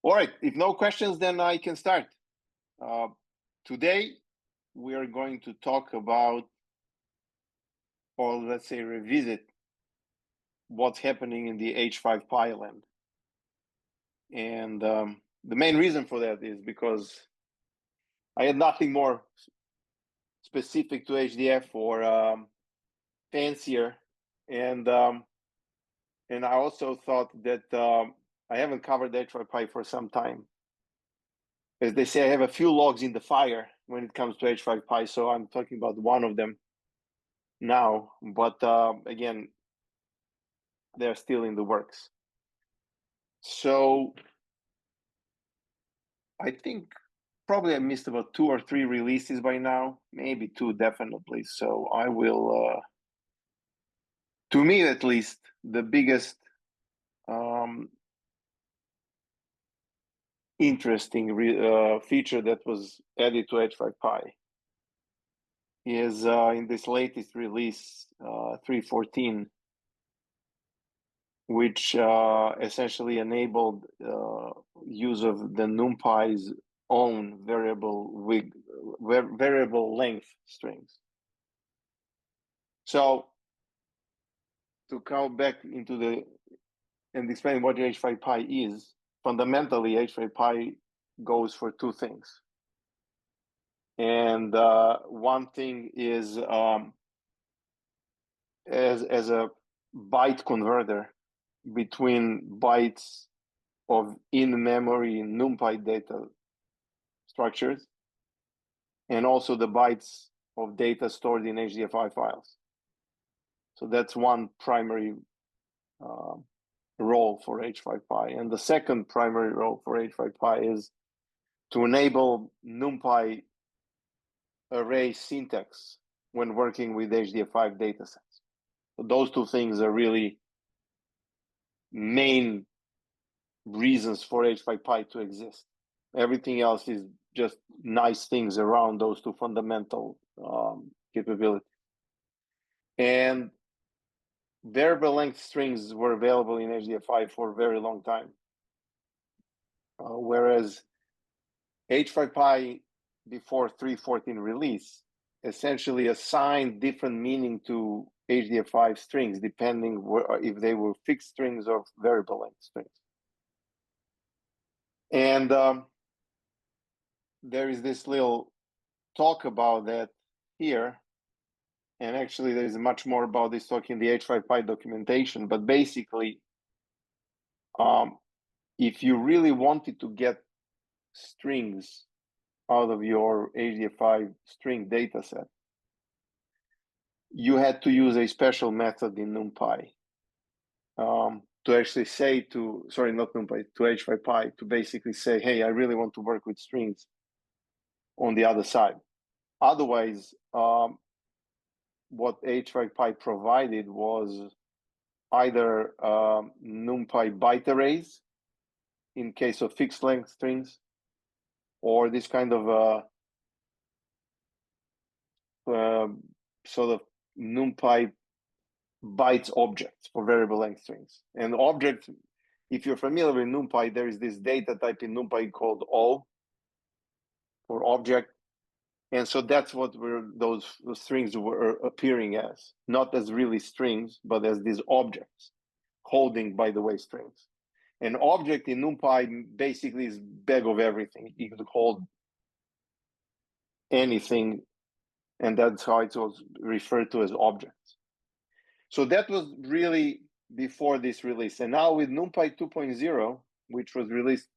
All right, if no questions, then I can start. Today, we are going to talk about, or let's say revisit, what's happening in the h5py land. And the main reason for that is because I had nothing more specific to HDF or fancier. And I also thought that I haven't covered h5py for some time. As they say, I have a few logs in the fire when it comes to h5py, so I'm talking about one of them now. But again, they're still in the works. So I think probably I missed about 2 or 3 releases by now, maybe 2 definitely. So I will, to me at least, the biggest interesting feature that was added to h5py is in this latest release, 3.14, which essentially enabled use of the NumPy's own variable length strings. So to come back into the and explain what h5py is, fundamentally h5py goes for 2 things. And one thing is as a byte converter between bytes of in-memory NumPy data structures and also the bytes of data stored in HDF5 files. So that's one primary role for h5py. And the second primary role for h5py is to enable NumPy array syntax when working with HDF5 datasets. So those 2 things are really main reasons for h5py to exist. Everything else is just nice things around those 2 fundamental capabilities. And variable length strings were available in HDF5 for a very long time. Whereas h5py before 3.14 release essentially assigned different meaning to HDF5 strings depending if they were fixed strings or variable length strings. And there is this little talk about that here. And actually, there is much more about this talk in the h5py documentation. But basically, if you really wanted to get strings out of your HDF5 string dataset, you had to use a special method in NumPy to actually say to, sorry, not NumPy, to h5py, to basically say, hey, I really want to work with strings on the other side. Otherwise, what h5py provided was either NumPy byte arrays in case of fixed length strings, or this kind of sort of NumPy bytes objects for variable length strings. And object, if you're familiar with NumPy, there is this data type in NumPy called O for object. And so that's what those strings were appearing as, not as really strings, but as these objects holding, by the way, strings. An object in NumPy basically is bag of everything. You can hold anything, and that's how it was referred to as objects. So that was really before this release. And now with NumPy 2.0, which was released,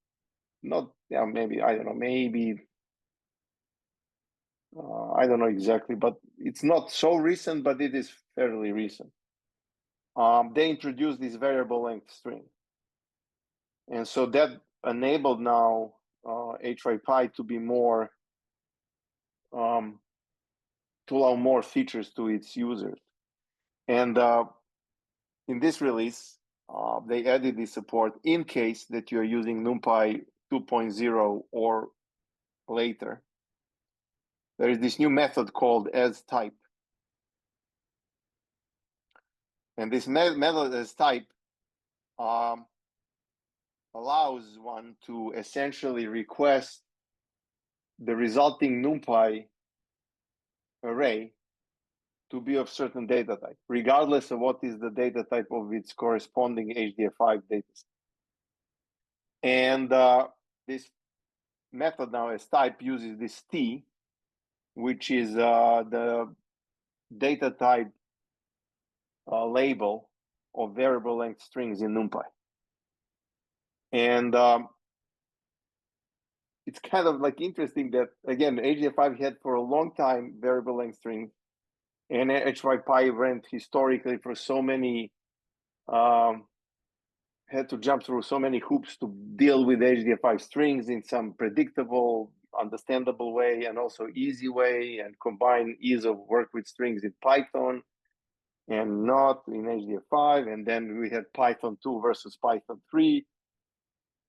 not, yeah, maybe, I don't know, maybe, I don't know exactly, but it's not so recent, but it is fairly recent. They introduced this variable length string. And so that enabled now h5py to be more, to allow more features to its users. And in this release, they added this support in case that you're using NumPy 2.0 or later. There is this new method called asType. And this method asType allows one to essentially request the resulting NumPy array to be of certain data type, regardless of what is the data type of its corresponding HDF5 dataset. And this method now as type uses this T, which is the data type label of variable length strings in NumPy. And it's kind of like interesting that, again, HDF5 had for a long time variable length strings, and h5py went historically for so many, had to jump through so many hoops to deal with HDF5 strings in some predictable, understandable way, and also easy way, and combine ease of work with strings in Python and not in HDF5. And then we had Python 2 versus Python 3,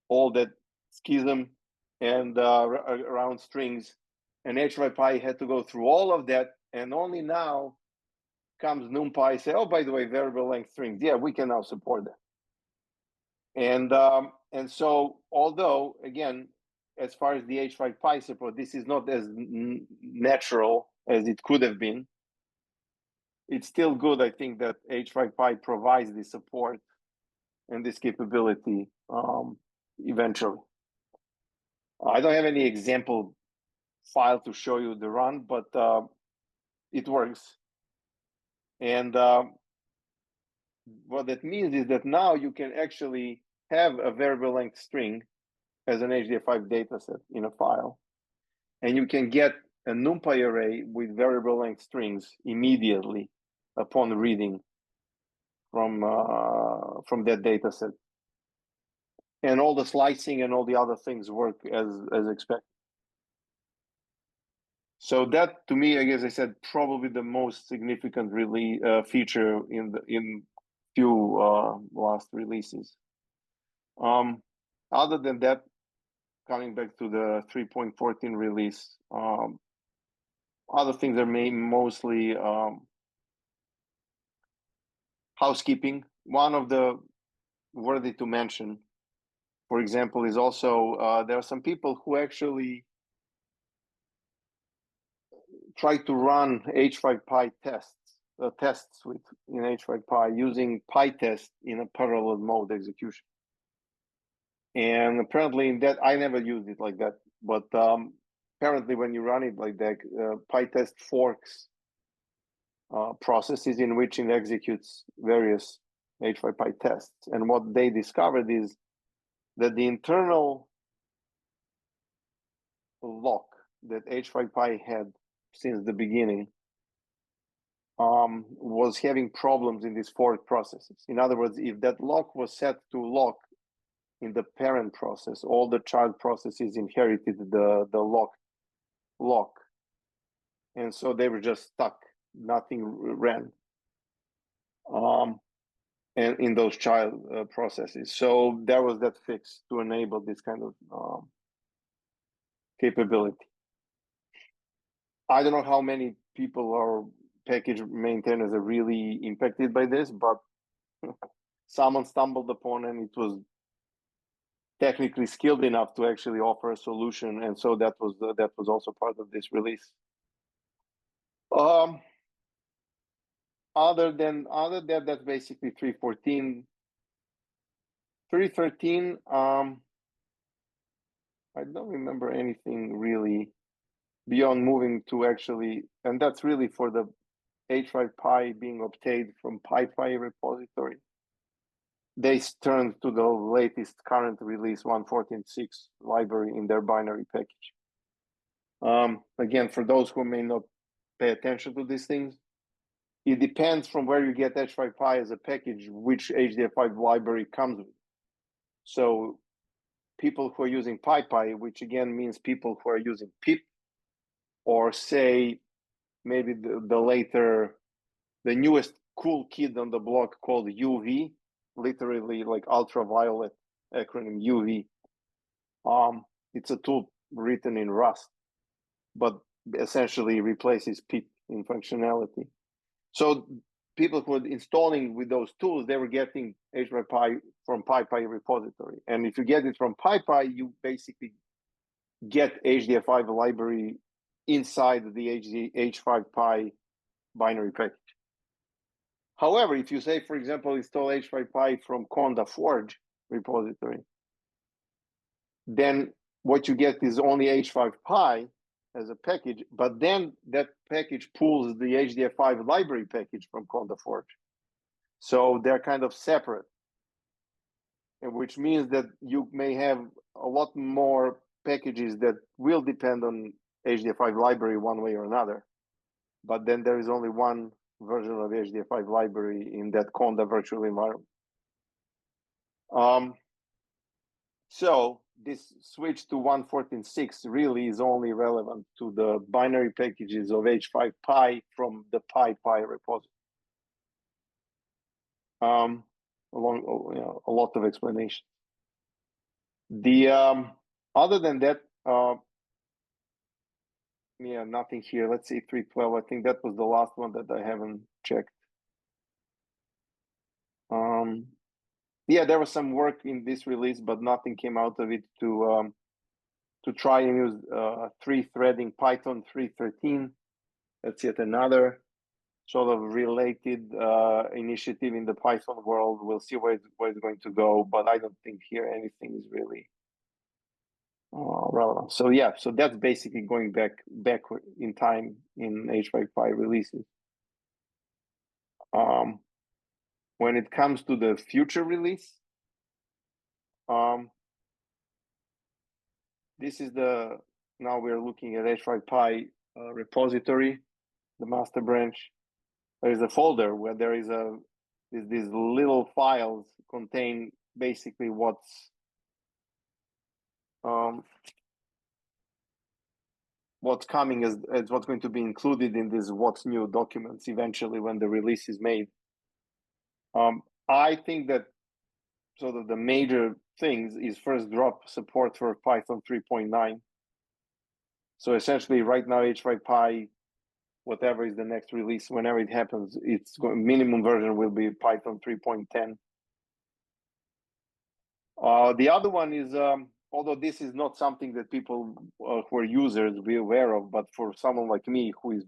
all that schism and around strings. And h5py had to go through all of that, and only now comes NumPy say, oh, by the way, variable length strings, yeah, we can now support that. And so, although, again, as far as the h5py support, this is not as natural as it could have been, it's still good, I think, that h5py provides this support and this capability eventually. I don't have any example file to show you the run, but it works. And what that means is that now you can actually have a variable length string as an HDF5 dataset in a file, and you can get a NumPy array with variable length strings immediately upon reading from that dataset, and all the slicing and all the other things work as expected. So that, to me, I guess I said, probably the most significant really feature in few last releases. Other than that, coming back to the 3.14 release, other things are mostly housekeeping. One of the worthy to mention, for example, is also there are some people who actually try to run h5py test suite in h5py using PyTest in a parallel mode execution. And apparently in that, I never used it like that, but apparently when you run it like that, PyTest forks processes in which it executes various h5py tests. And what they discovered is that the internal lock that h5py had since the beginning was having problems in these fork processes. In other words, if that lock was set to lock in the parent process, all the child processes inherited the lock. And so they were just stuck, nothing ran and in those child processes. So there was that fix to enable this kind of capability. I don't know how many people or package maintainers are really impacted by this, but someone stumbled upon and it was technically skilled enough to actually offer a solution, and so that was also part of this release. Other than that, that's basically 3.14. 3.13, I don't remember anything really beyond moving to actually, and that's really for the h5py being obtained from PyPy repository. They turned to the latest current release 1.14.6 library in their binary package. Again, for those who may not pay attention to these things, it depends from where you get h5py as a package, which HDF5 library comes with. So people who are using PyPy, which again means people who are using pip, or say maybe the newest cool kid on the block called UV, literally like ultraviolet acronym UV. It's a tool written in Rust, but essentially replaces pip in functionality. So people who were installing with those tools, they were getting h5py from PyPy repository. And if you get it from PyPy, you basically get HDF5 library inside the h5py binary package. However, if you say, for example, install h5py from Conda Forge repository, then what you get is only h5py as a package, but then that package pulls the HDF5 library package from Conda Forge. So they're kind of separate, which means that you may have a lot more packages that will depend on HDF5 library one way or another. But then there is only one version of HDF5 library in that Conda virtual environment. So this switch to 1.14.6 really is only relevant to the binary packages of h5py from the PyPy repository. Along a lot of explanation. The other than that, yeah, nothing here. Let's see, 3.12. I think that was the last one that I haven't checked. Yeah, there was some work in this release, but nothing came out of it to try and use 3-threading Python 3.13. That's yet another sort of related initiative in the Python world. We'll see where it's going to go, but I don't think here anything is really relevant. So yeah, so that's basically going back in time in h5py releases. When it comes to the future release, this is now we're looking at h5py repository, the master branch. There is a folder where there is these little files contain basically what's coming as what's going to be included in these what's new documents eventually when the release is made. I think that sort of the major things is first drop support for Python 3.9. So essentially right now h5py, whatever is the next release, whenever it happens, its minimum version will be Python 3.10. The other one is, although this is not something that people who are users will be aware of, but for someone like me who is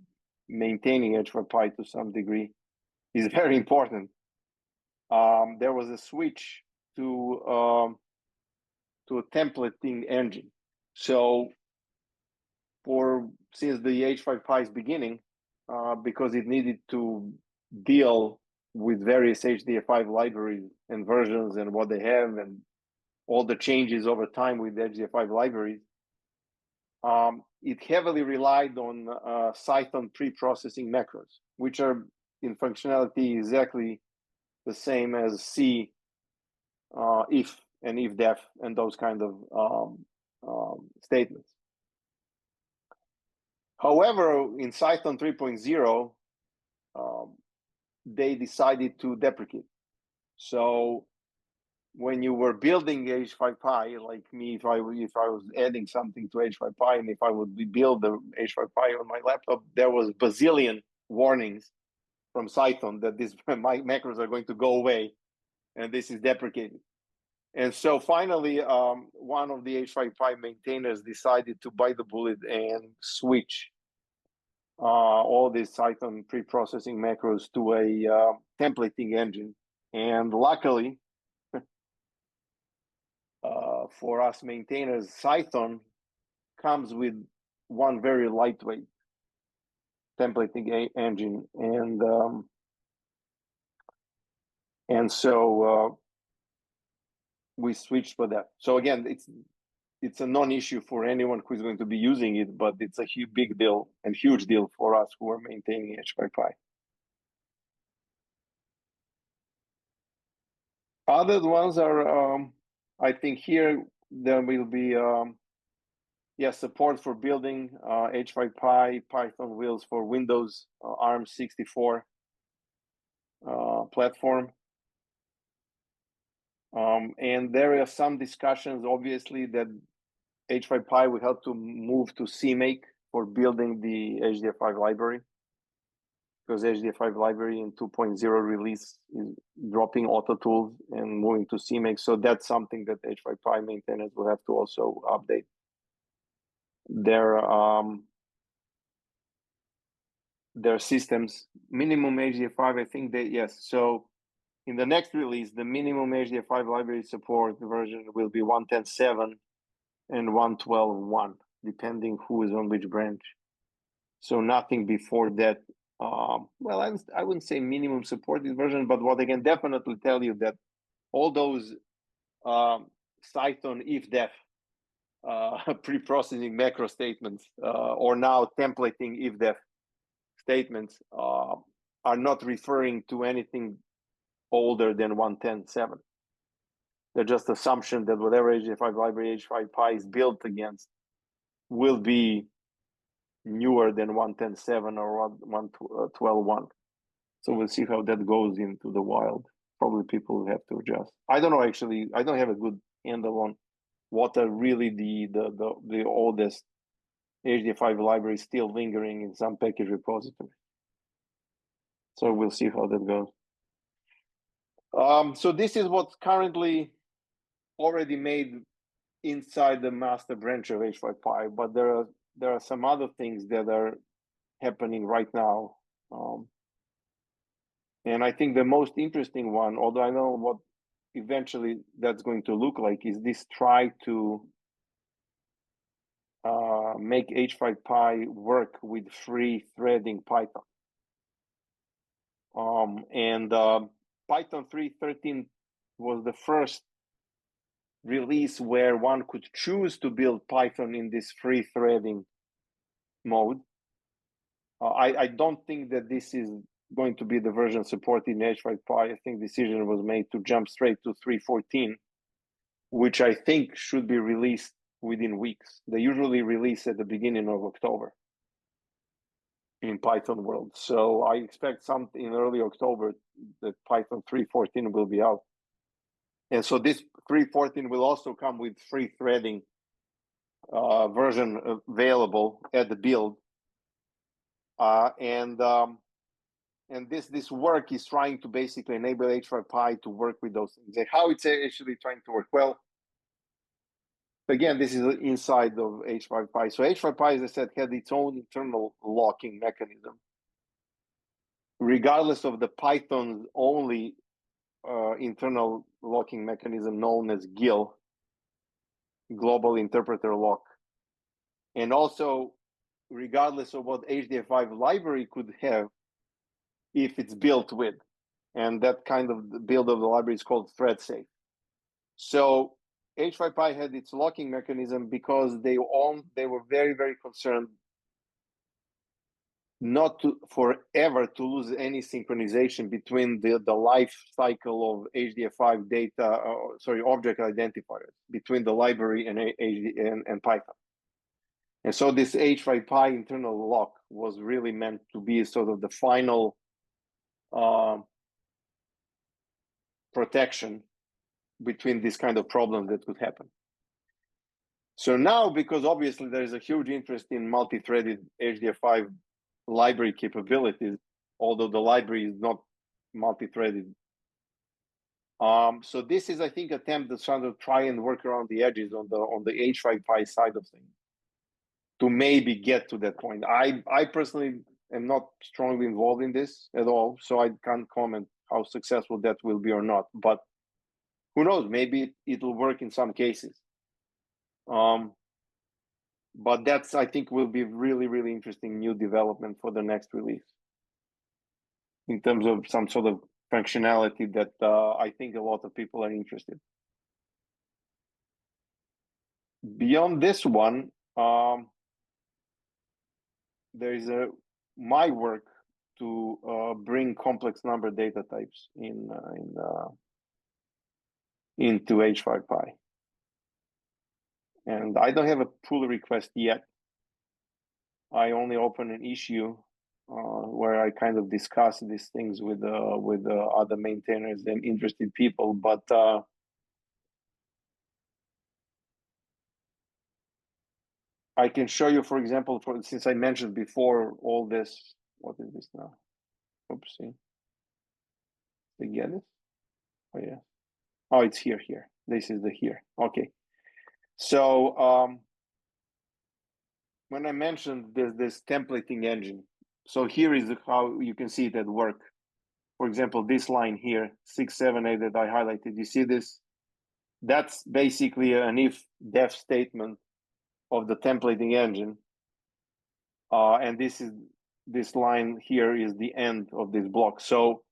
maintaining h5py to some degree, is very important. There was a switch to a templating engine. So since the h5py's beginning, because it needed to deal with various HDF5 libraries and versions and what they have and all the changes over time with the HDF5 libraries, it heavily relied on Cython pre-processing macros, which are in functionality exactly the same as C, if and if def and those kind of statements. However, in Cython 3.0, they decided to deprecate. So when you were building h5py, like me, if I was adding something to h5py, and if I would build the h5py on my laptop, there was a bazillion warnings from Cython that my macros are going to go away, and this is deprecated. And so finally, one of the h5py maintainers decided to bite the bullet and switch all these Cython pre-processing macros to a templating engine. And luckily, for us maintainers, Cython comes with one very lightweight templating engine, and so we switched for that. So again, it's a non-issue for anyone who is going to be using it, but it's a big deal and huge deal for us who are maintaining h5py. Other ones are, I think here there will be support for building h5py Python wheels for Windows ARM64 platform. And there are some discussions, obviously, that h5py will help to move to CMake for building the HDF5 library. because HDF5 library in 2.0 release is dropping auto tools and moving to CMake. So that's something that h5py maintainers will have to also update their systems. Minimum HDF5, I think that, yes. So in the next release, the minimum HDF5 library support version will be 110.7 and 112.1, depending who is on which branch. So nothing before that. Well, I wouldn't say minimum supported version, but what I can definitely tell you that all those Cython if-def pre-processing macro statements or now templating if-def statements are not referring to anything older than 110.7. They're just assumption that whatever HDF5 library h5py is built against will be newer than 110.7 or 112.1. So we'll see how that goes into the wild. Probably people will have to adjust. I don't know, actually. I don't have a good handle on what are really the oldest HDF5 libraries still lingering in some package repository. So we'll see how that goes. So this is what's currently already made inside the master branch of h5py, but there are some other things that are happening right now. And I think the most interesting one, although I know what eventually that's going to look like, is this try to make h5py work with free threading Python. Python 3.13 was the first release where one could choose to build Python in this free threading mode. I don't think that this is going to be the version supported in h5py. I think decision was made to jump straight to 3.14, which I think should be released within weeks. They usually release at the beginning of October in Python world. So I expect something in early October that Python 3.14 will be out. And so this 3.14 will also come with free threading version available at the build. And this work is trying to basically enable h5py to work with those things. And how it's actually trying to work? Well, again, this is inside of h5py. So h5py, as I said, had its own internal locking mechanism. Regardless of the Python's only internal locking mechanism known as GIL, Global Interpreter Lock. And also, regardless of what HDF5 library could have, if it's built with. And that kind of build of the library is called thread safe. So h5py had its locking mechanism because they were very, very concerned not to forever to lose any synchronization between the life cycle of HDF5 data, object identifiers between the library and Python. And so this h5py internal lock was really meant to be sort of the final protection between this kind of problem that could happen. So now, because obviously there is a huge interest in multi-threaded HDF5 library capabilities, although the library is not multi-threaded. So this is, I think, attempt to sort of try and work around the edges on the h5py side of things to maybe get to that point. I personally am not strongly involved in this at all, so I can't comment how successful that will be or not. But who knows? Maybe it will work in some cases. But that's, I think, will be really, really interesting new development for the next release in terms of some sort of functionality that I think a lot of people are interested. Beyond this one, there is my work to bring complex number data types into h5py. And I don't have a pull request yet. I only open an issue where I kind of discuss these things with other maintainers and interested people. But I can show you, for example, since I mentioned before all this, what is this now? Oopsie. Did you get it? Oh yeah. Oh, it's here. This is the here. Okay. So when I mentioned this templating engine, so here is how you can see it at work. For example, this line here, 6, 7, 8 that I highlighted. You see this? That's basically an if-def statement of the templating engine. And this line here is the end of this block. So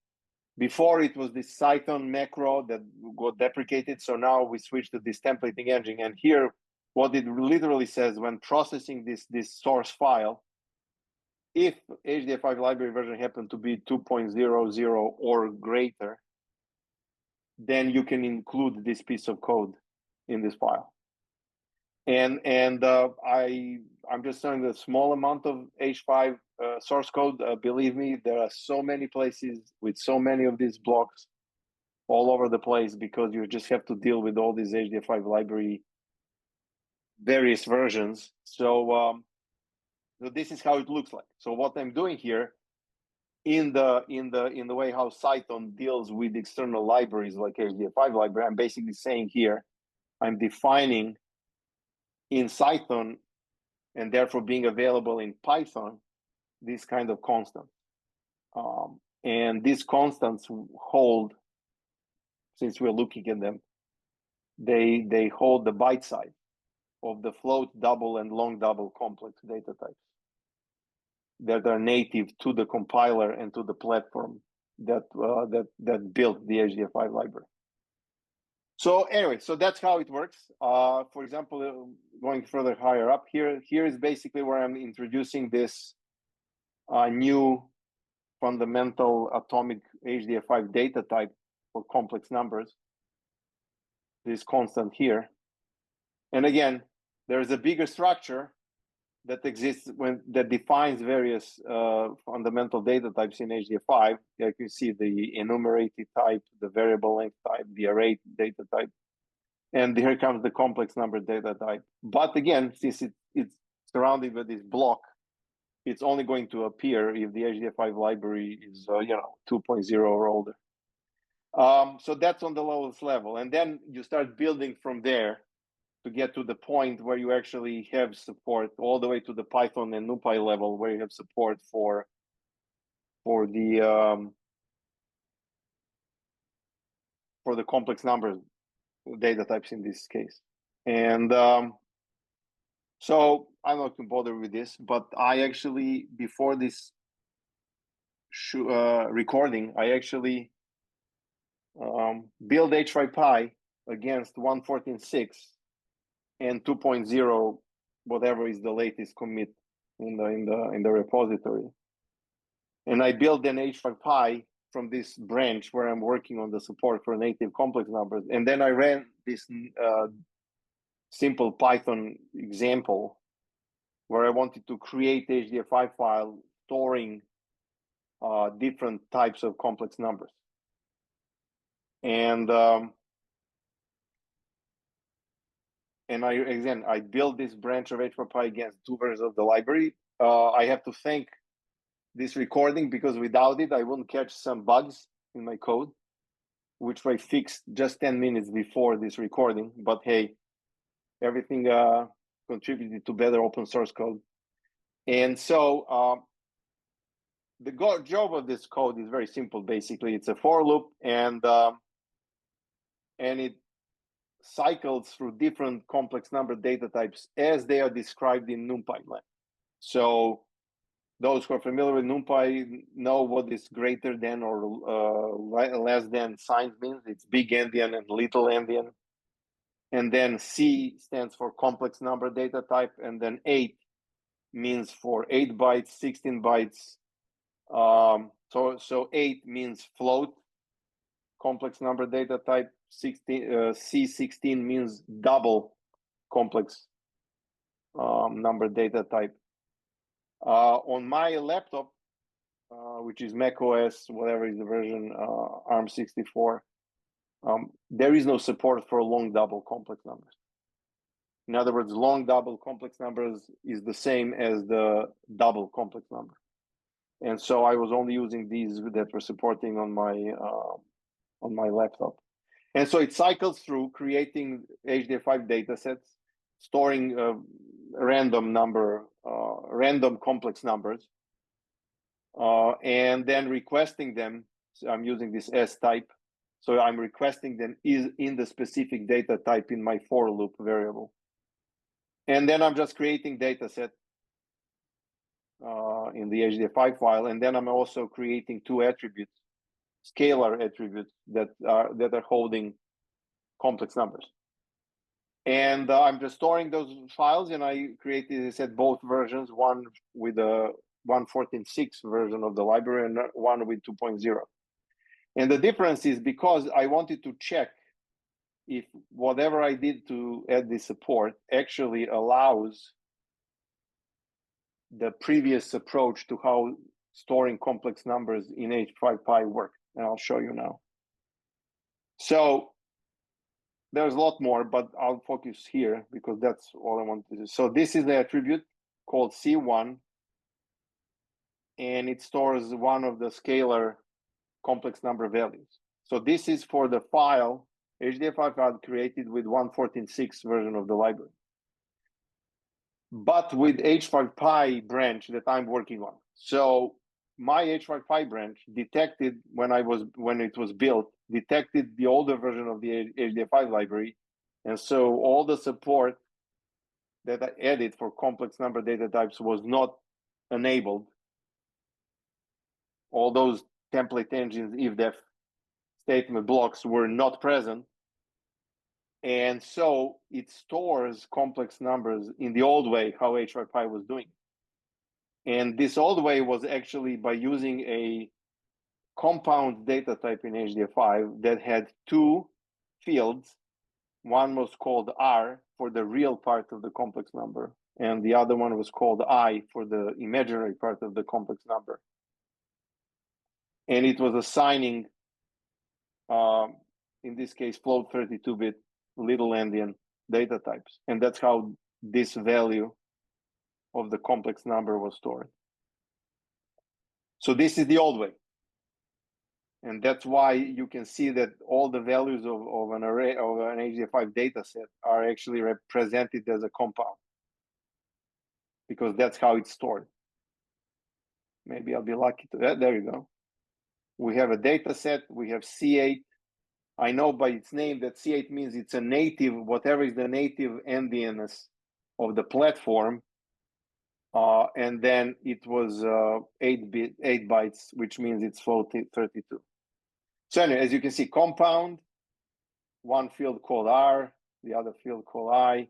before it was this Python macro that got deprecated. So now we switched to this templating engine. And here, what it literally says when processing this source file, if HDF5 library version happened to be 2.00 or greater, then you can include this piece of code in this file. And I'm just showing a small amount of H5 source code. Believe me, there are so many places with so many of these blocks all over the place, because you just have to deal with all these HDF5 library various versions. So this is how it looks like. So what I'm doing here in the way how Python deals with external libraries like HDF5 library, I'm basically saying here, I'm defining in Python, and therefore being available in Python, this kind of constant. And these constants hold, since we're looking at them, they hold the byte size of the float, double, and long double complex data types that are native to the compiler and to the platform that built the HDF5 library. So anyway, so that's how it works. For example, going further higher up here is basically where I'm introducing this new fundamental atomic HDF5 data type for complex numbers, this constant here. And again, there's a bigger structure that exists that defines various fundamental data types in HDF5. You can see the enumerated type, the variable length type, the array data type, and here comes the complex number data type. But again, since it's surrounded with this block, it's only going to appear if the HDF5 library is 2.0 or older. So that's on the lowest level, and then you start building from there to get to the point where you actually have support all the way to the Python and NumPy level, where you have support for the complex numbers data types in this case. And so I'm not going to bother with this, but I actually, before this recording, I actually build h5py against 1.14.6 and 2.0, whatever is the latest commit in the repository. And I built an h5py from this branch where I'm working on the support for native complex numbers. And then I ran this simple Python example where I wanted to create HDF5 file storing different types of complex numbers. And I built this branch of h5py against 2 versions of the library. I have to thank this recording, because without it, I wouldn't catch some bugs in my code, which I fixed just 10 minutes before this recording. But hey, everything contributed to better open source code. And so the job of this code is very simple. Basically, it's a for loop, and it cycles through different complex number data types as they are described in NumPy land. So those who are familiar with NumPy know what is greater than or less than signs means. It's big endian and little endian. And then C stands for complex number data type. And then 8 means for 8 bytes, 16 bytes. So 8 means float, complex number data type. C16 means double complex number data type. On my laptop, which is Mac OS, whatever is the version, ARM64, there is no support for long double complex numbers. In other words, long double complex numbers is the same as the double complex number. And so I was only using these that were supporting on my laptop. And so it cycles through creating HDF5 datasets, storing random complex numbers, and then requesting them. So I'm using this S type. So I'm requesting them is in the specific data type in my for loop variable. And then I'm just creating dataset in the HDF5 file. And then I'm also creating two attributes, scalar attributes that are holding complex numbers. And I'm just storing those files, and I created, I said, both versions, one with a 1.14.6 version of the library and one with 2.0. And the difference is because I wanted to check if whatever I did to add this support actually allows the previous approach to how storing complex numbers in h5py work. And I'll show you now. So there's a lot more, but I'll focus here because that's all I want to do. So this is the attribute called C1, and it stores one of the scalar complex number values. So this is for the file HDF5 file created with 1.14.6 version of the library, but with h5py branch that I'm working on. So my h5py branch detected when it was built, detected the older version of the HDF5 library, and so all the support that I added for complex number data types was not enabled. All those template engines, if-def statement blocks were not present, and so it stores complex numbers in the old way, how h5py was doing. And this old way was actually by using a compound data type in HDF5 that had two fields. One was called R for the real part of the complex number, and the other one was called I for the imaginary part of the complex number. And it was assigning, in this case, float 32-bit little endian data types. And that's how this value of the complex number was stored. So this is the old way. And that's why you can see that all the values of an array of an HDF5 data set are actually represented as a compound, because that's how it's stored. Maybe I'll be lucky to that. There you go. We have a data set, we have C8. I know by its name that C8 means it's a native, whatever is the native endianness of the platform. And then it was 8 bytes, which means it's float 32. So anyway, as you can see, compound, one field called R, the other field called I.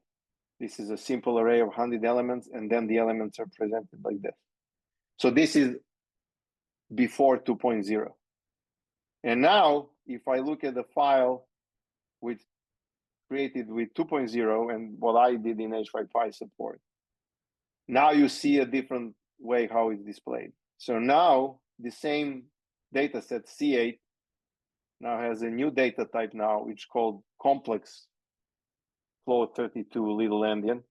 This is a simple array of 100 elements, and then the elements are presented like this. So this is before 2.0. And now, if I look at the file created with 2.0 and what I did in h5py support, now you see a different way how it's displayed. So now the same data set C8 now has a new data type now, which is called complex float 32 little endian.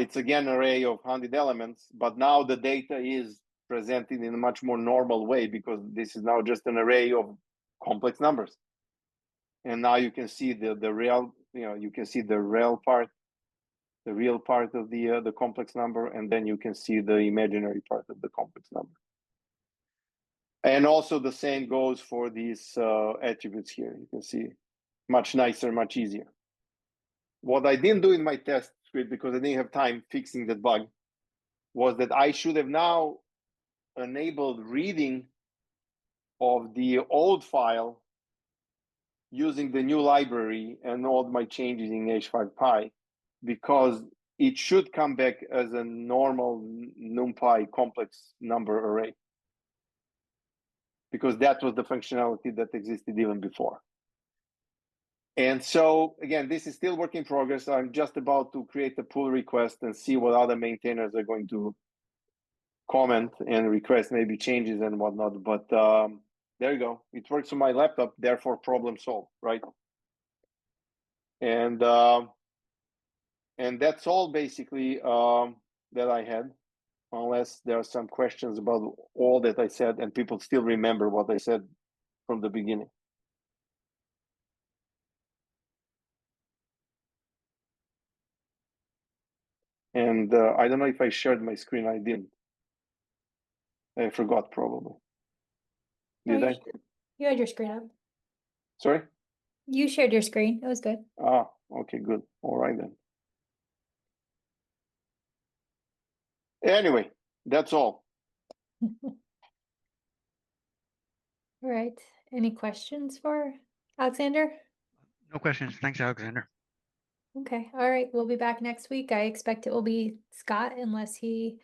It's again an array of 100 elements, but now the data is presented in a much more normal way because this is now just an array of complex numbers. And now you can see the real, you can see the real part of the complex number, and then you can see the imaginary part of the complex number. And also the same goes for these attributes here. You can see much nicer, much easier. What I didn't do in my test script, because I didn't have time fixing that bug, was that I should have now enabled reading of the old file using the new library and all my changes in h5py, because it should come back as a normal NumPy complex number array, because that was the functionality that existed even before. And so, again, this is still work in progress. I'm just about to create a pull request and see what other maintainers are going to comment and request maybe changes and whatnot. But there you go. It works on my laptop, therefore problem solved, right? And that's all basically that I had. unless there are some questions about all that I said and people still remember what I said from the beginning. And I don't know if I shared my screen. I didn't. I forgot probably. Did I? You had your screen up. Sorry? You shared your screen. It was good. Ah, okay, good. All right then. Anyway, that's all. All right. Any questions for Aleksandar? No questions. Thanks, Aleksandar. Okay. All right. We'll be back next week. I expect it will be Scott unless he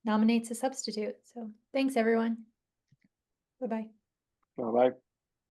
nominates a substitute. So thanks, everyone. Bye-bye. Bye-bye.